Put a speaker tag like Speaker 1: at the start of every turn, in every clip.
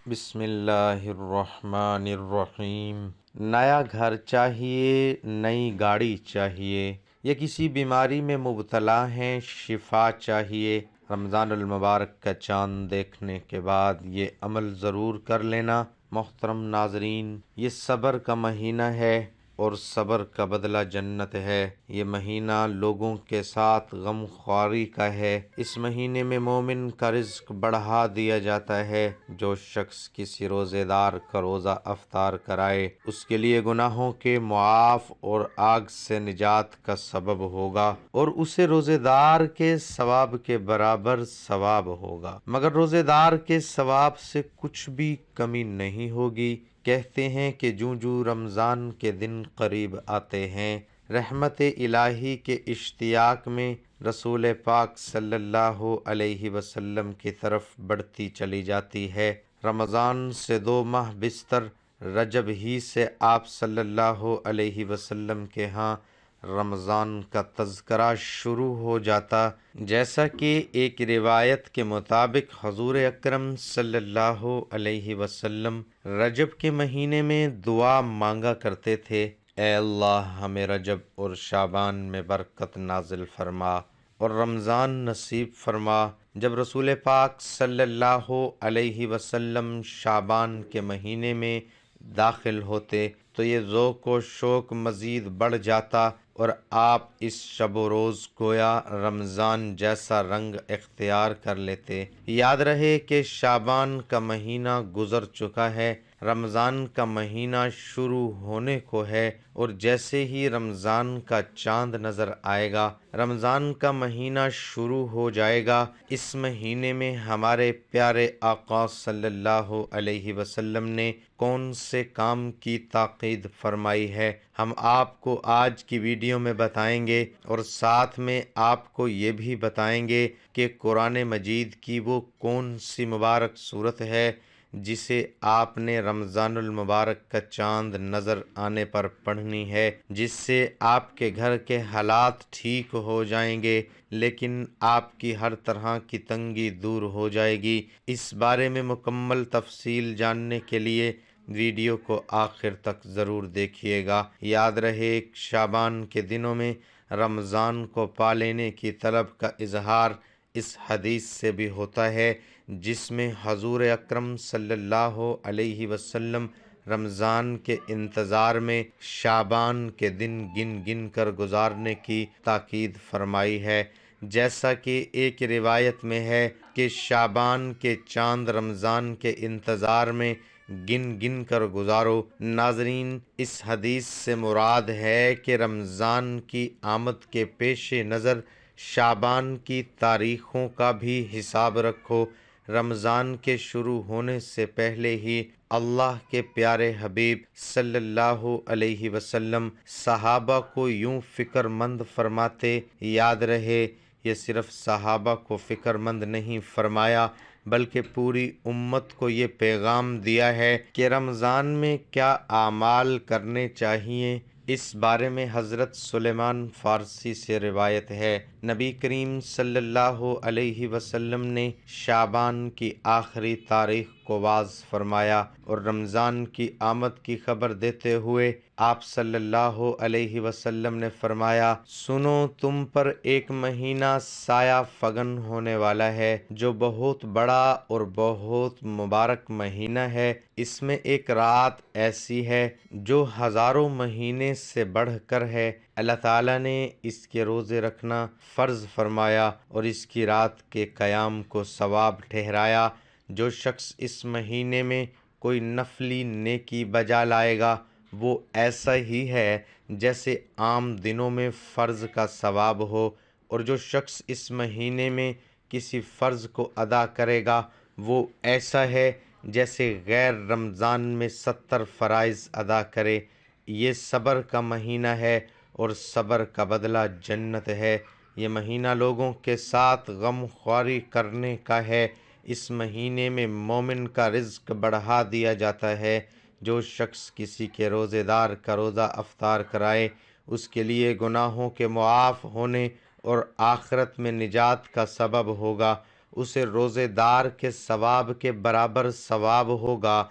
Speaker 1: بسم اللہ الرحمن الرحیم۔ نیا گھر چاہیے، نئی گاڑی چاہیے، یا کسی بیماری میں مبتلا ہیں، شفا چاہیے۔ رمضان المبارک کا چاند دیکھنے کے بعد یہ عمل ضرور کر لینا۔ محترم ناظرین، یہ صبر کا مہینہ ہے اور صبر کا بدلہ جنت ہے۔ یہ مہینہ لوگوں کے ساتھ غم خواری کا ہے۔ اس مہینے میں مومن کا رزق بڑھا دیا جاتا ہے۔ جو شخص کسی روزے دار کا روزہ افطار کرائے، اس کے لیے گناہوں کے معاف اور آگ سے نجات کا سبب ہوگا، اور اسے روزے دار کے ثواب کے برابر ثواب ہوگا، مگر روزے دار کے ثواب سے کچھ بھی کمی نہیں ہوگی۔ کہتے ہیں کہ جوں رمضان کے دن قریب آتے ہیں، رحمت الہی کے اشتیاق میں رسول پاک صلی اللہ علیہ وسلم کی طرف بڑھتی چلی جاتی ہے۔ رمضان سے 2 ماہ بستر رجب ہی سے آپ صلی اللہ علیہ وسلم کے ہاں رمضان کا تذکرہ شروع ہو جاتا، جیسا کہ ایک روایت کے مطابق حضور اکرم صلی اللہ علیہ وسلم رجب کے مہینے میں دعا مانگا کرتے تھے: اے اللہ، ہمیں رجب اور شعبان میں برکت نازل فرما اور رمضان نصیب فرما۔ جب رسول پاک صلی اللہ علیہ وسلم شعبان کے مہینے میں داخل ہوتے تو یہ ذوق و شوق مزید بڑھ جاتا اور آپ اس شب و روز گویا رمضان جیسا رنگ اختیار کر لیتے۔ یاد رہے کہ شعبان کا مہینہ گزر چکا ہے، رمضان کا مہینہ شروع ہونے کو ہے، اور جیسے ہی رمضان کا چاند نظر آئے گا، رمضان کا مہینہ شروع ہو جائے گا۔ اس مہینے میں ہمارے پیارے آقا صلی اللہ علیہ وسلم نے کون سے کام کی تاکید فرمائی ہے، ہم آپ کو آج کی ویڈیو میں بتائیں گے، اور ساتھ میں آپ کو یہ بھی بتائیں گے کہ قرآن مجید کی وہ کون سی مبارک صورت ہے جسے آپ نے رمضان المبارک کا چاند نظر آنے پر پڑھنی ہے، جس سے آپ کے گھر کے حالات ٹھیک ہو جائیں گے، لیکن آپ کی ہر طرح کی تنگی دور ہو جائے گی۔ اس بارے میں مکمل تفصیل جاننے کے لیے ویڈیو کو آخر تک ضرور دیکھیے گا۔ یاد رہے، شعبان کے دنوں میں رمضان کو پا لینے کی طلب کا اظہار اس حدیث سے بھی ہوتا ہے، جس میں حضور اکرم صلی اللہ علیہ وسلم رمضان کے انتظار میں شعبان کے دن گن گن کر گزارنے کی تاکید فرمائی ہے۔ جیسا کہ ایک روایت میں ہے کہ شعبان کے چاند رمضان کے انتظار میں گن گن کر گزارو۔ ناظرین، اس حدیث سے مراد ہے کہ رمضان کی آمد کے پیش نظر شعبان کی تاریخوں کا بھی حساب رکھو۔ رمضان کے شروع ہونے سے پہلے ہی اللہ کے پیارے حبیب صلی اللہ علیہ وسلم صحابہ کو یوں فکر مند فرماتے۔ یاد رہے، یہ صرف صحابہ کو فکر مند نہیں فرمایا، بلکہ پوری امت کو یہ پیغام دیا ہے کہ رمضان میں کیا اعمال کرنے چاہیے۔ اس بارے میں حضرت سلیمان فارسی سے روایت ہے، نبی کریم صلی اللہ علیہ وسلم نے شعبان کی آخری تاریخ کو واضح فرمایا اور رمضان کی آمد کی خبر دیتے ہوئے آپ صلی اللہ علیہ وسلم نے فرمایا: سنو، تم پر ایک مہینہ سایہ فگن ہونے والا ہے جو بہت بڑا اور بہت مبارک مہینہ ہے۔ اس میں ایک رات ایسی ہے جو ہزاروں مہینے سے بڑھ کر ہے۔ اللہ تعالیٰ نے اس کے روزے رکھنا فرض فرمایا اور اس کی رات کے قیام کو ثواب ٹھہرایا۔ جو شخص اس مہینے میں کوئی نفلی نیکی بجا لائے گا، وہ ایسا ہی ہے جیسے عام دنوں میں فرض کا ثواب ہو، اور جو شخص اس مہینے میں کسی فرض کو ادا کرے گا، وہ ایسا ہے جیسے غیر رمضان میں 70 فرائض ادا کرے۔ یہ صبر کا مہینہ ہے اور صبر کا بدلہ جنت ہے۔ یہ مہینہ لوگوں کے ساتھ غم خواری کرنے کا ہے۔ اس مہینے میں مومن کا رزق بڑھا دیا جاتا ہے۔ جو شخص کسی کے روزے دار کا روزہ افطار کرائے، اس کے لیے گناہوں کے معاف ہونے اور آخرت میں نجات کا سبب ہوگا، اسے روزے دار کے ثواب کے برابر ثواب ہوگا،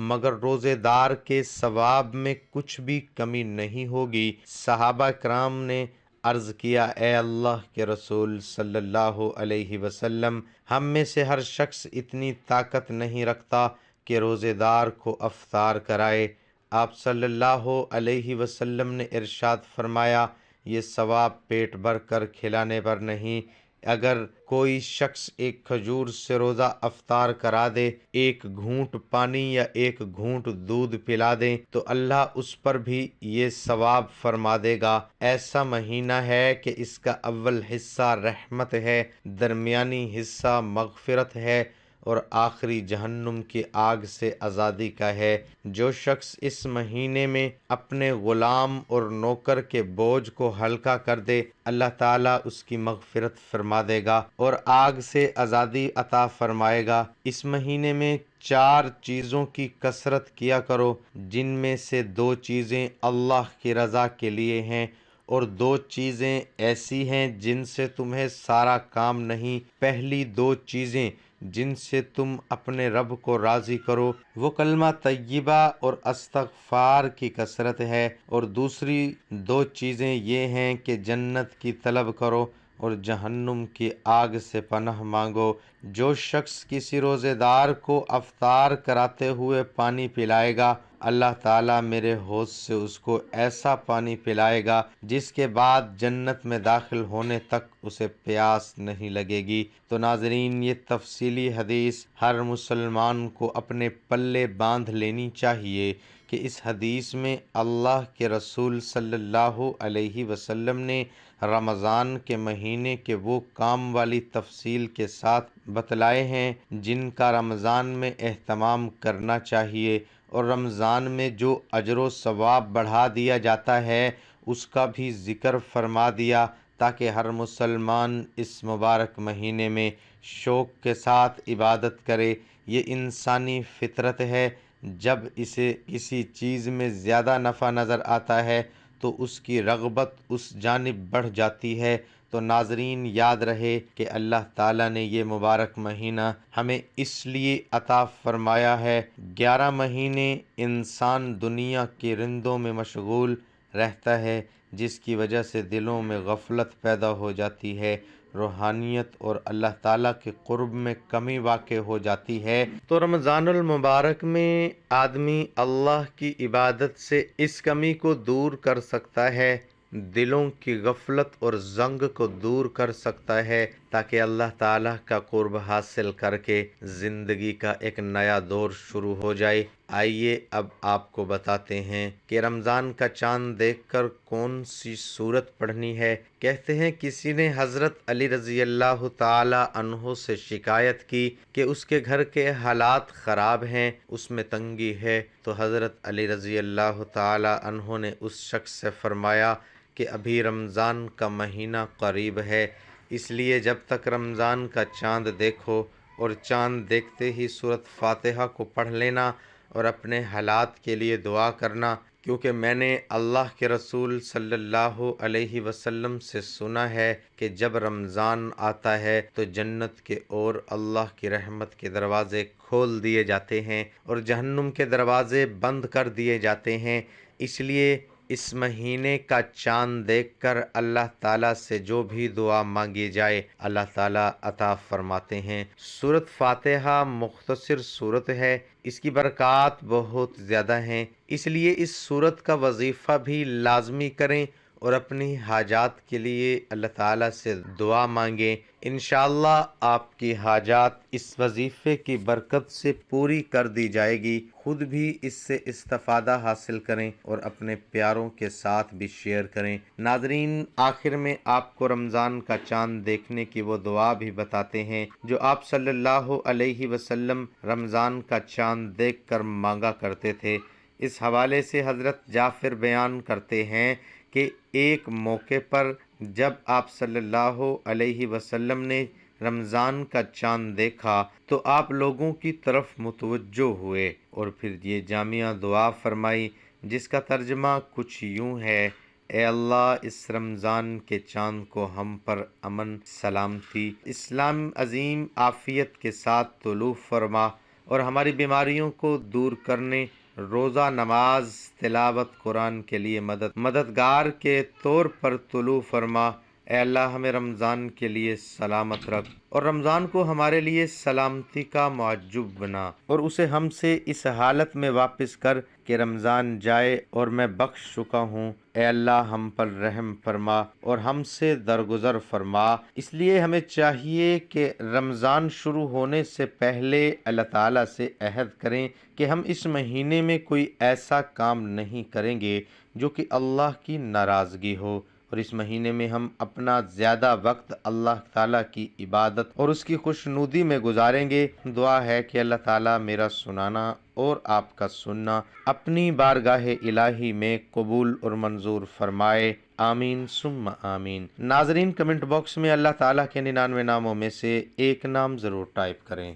Speaker 1: مگر روزے دار کے ثواب میں کچھ بھی کمی نہیں ہوگی۔ صحابہ کرام نے عرض کیا، اے اللہ کے رسول صلی اللہ علیہ وسلم، ہم میں سے ہر شخص اتنی طاقت نہیں رکھتا کہ روزے دار کو افطار کرائے۔ آپ صلی اللہ علیہ وسلم نے ارشاد فرمایا، یہ ثواب پیٹ بھر کر کھلانے پر نہیں، اگر کوئی شخص ایک کھجور سے روزہ افطار کرا دے، ایک گھونٹ پانی یا ایک گھونٹ دودھ پلا دیں تو اللہ اس پر بھی یہ ثواب فرما دے گا۔ ایسا مہینہ ہے کہ اس کا اول حصہ رحمت ہے، درمیانی حصہ مغفرت ہے اور آخری جہنم کی آگ سے آزادی کا ہے۔ جو شخص اس مہینے میں اپنے غلام اور نوکر کے بوجھ کو ہلکا کر دے، اللہ تعالیٰ اس کی مغفرت فرما دے گا اور آگ سے آزادی عطا فرمائے گا۔ اس مہینے میں 4 چیزوں کی کثرت کیا کرو، جن میں سے 2 چیزیں اللہ کی رضا کے لیے ہیں اور 2 چیزیں ایسی ہیں جن سے تمہیں سارا کام نہیں۔ پہلی 2 چیزیں جن سے تم اپنے رب کو راضی کرو وہ کلمہ طیبہ اور استغفار کی کثرت ہے، اور دوسری 2 چیزیں یہ ہیں کہ جنت کی طلب کرو اور جہنم کی آگ سے پناہ مانگو۔ جو شخص کسی روزے دار کو افطار کراتے ہوئے پانی پلائے گا، اللہ تعالیٰ میرے حوض سے اس کو ایسا پانی پلائے گا جس کے بعد جنت میں داخل ہونے تک اسے پیاس نہیں لگے گی۔ تو ناظرین، یہ تفصیلی حدیث ہر مسلمان کو اپنے پلے باندھ لینی چاہیے کہ اس حدیث میں اللہ کے رسول صلی اللہ علیہ وسلم نے رمضان کے مہینے کے وہ کام والی تفصیل کے ساتھ بتلائے ہیں جن کا رمضان میں اہتمام کرنا چاہیے، اور رمضان میں جو اجر و ثواب بڑھا دیا جاتا ہے اس کا بھی ذکر فرما دیا، تاکہ ہر مسلمان اس مبارک مہینے میں شوق کے ساتھ عبادت کرے۔ یہ انسانی فطرت ہے، جب اسے کسی چیز میں زیادہ نفع نظر آتا ہے تو اس کی رغبت اس جانب بڑھ جاتی ہے۔ تو ناظرین، یاد رہے کہ اللہ تعالیٰ نے یہ مبارک مہینہ ہمیں اس لیے عطا فرمایا ہے۔ 11 مہینے انسان دنیا کے رندوں میں مشغول رہتا ہے، جس کی وجہ سے دلوں میں غفلت پیدا ہو جاتی ہے، روحانیت اور اللہ تعالیٰ کے قرب میں کمی واقع ہو جاتی ہے۔ تو رمضان المبارک میں آدمی اللہ کی عبادت سے اس کمی کو دور کر سکتا ہے، دلوں کی غفلت اور زنگ کو دور کر سکتا ہے، تاکہ اللہ تعالیٰ کا قرب حاصل کر کے زندگی کا ایک نیا دور شروع ہو جائے۔ آئیے اب آپ کو بتاتے ہیں کہ رمضان کا چاند دیکھ کر کون سی سورت پڑھنی ہے۔ کہتے ہیں کسی نے حضرت علی رضی اللہ تعالی عنہ سے شکایت کی کہ اس کے گھر کے حالات خراب ہیں، اس میں تنگی ہے، تو حضرت علی رضی اللہ تعالی عنہ نے اس شخص سے فرمایا کہ ابھی رمضان کا مہینہ قریب ہے، اس لیے جب تک رمضان کا چاند دیکھو اور چاند دیکھتے ہی سورۃ فاتحہ کو پڑھ لینا اور اپنے حالات کے لیے دعا کرنا، کیونکہ میں نے اللہ کے رسول صلی اللہ علیہ وسلم سے سنا ہے کہ جب رمضان آتا ہے تو جنت کے اور اللہ کی رحمت کے دروازے کھول دیے جاتے ہیں اور جہنم کے دروازے بند کر دیے جاتے ہیں۔ اس لیے اس مہینے کا چاند دیکھ کر اللہ تعالیٰ سے جو بھی دعا مانگی جائے اللہ تعالیٰ عطا فرماتے ہیں۔ سورۃ فاتحہ مختصر سورت ہے، اس کی برکات بہت زیادہ ہیں، اس لیے اس سورت کا وظیفہ بھی لازمی کریں اور اپنی حاجات کے لیے اللہ تعالیٰ سے دعا مانگیں۔ انشاءاللہ آپ کی حاجات اس وظیفے کی برکت سے پوری کر دی جائے گی۔ خود بھی اس سے استفادہ حاصل کریں اور اپنے پیاروں کے ساتھ بھی شیئر کریں۔ ناظرین، آخر میں آپ کو رمضان کا چاند دیکھنے کی وہ دعا بھی بتاتے ہیں جو آپ صلی اللہ علیہ وسلم رمضان کا چاند دیکھ کر مانگا کرتے تھے۔ اس حوالے سے حضرت جعفر بیان کرتے ہیں کہ ایک موقع پر جب آپ صلی اللہ علیہ وسلم نے رمضان کا چاند دیکھا تو آپ لوگوں کی طرف متوجہ ہوئے اور پھر یہ جامعہ دعا فرمائی جس کا ترجمہ کچھ یوں ہے اے اللہ اس رمضان کے چاند کو ہم پر امن، سلامتی، اسلام عظیم عافیت کے ساتھ طلوع فرما اور ہماری بیماریوں کو دور کرنے، روزہ نماز تلاوت قرآن کے لیے مددگار کے طور پر طلوع فرما۔ اے اللہ ہمیں رمضان کے لیے سلامت رکھ اور رمضان کو ہمارے لیے سلامتی کا معجب بنا اور اسے ہم سے اس حالت میں واپس کر کہ رمضان جائے اور میں بخش چکا ہوں۔ اے اللہ ہم پر رحم فرما اور ہم سے درگزر فرما۔ اس لیے ہمیں چاہیے کہ رمضان شروع ہونے سے پہلے اللہ تعالیٰ سے عہد کریں کہ ہم اس مہینے میں کوئی ایسا کام نہیں کریں گے جو کہ اللہ کی ناراضگی ہو، اور اس مہینے میں ہم اپنا زیادہ وقت اللہ تعالیٰ کی عبادت اور اس کی خوشنودی میں گزاریں گے۔ دعا ہے کہ اللہ تعالیٰ میرا سنانا اور آپ کا سننا اپنی بارگاہ الہی میں قبول اور منظور فرمائے، آمین ثم آمین۔ ناظرین کمنٹ باکس میں اللہ تعالیٰ کے 99 ناموں میں سے ایک نام ضرور ٹائپ کریں۔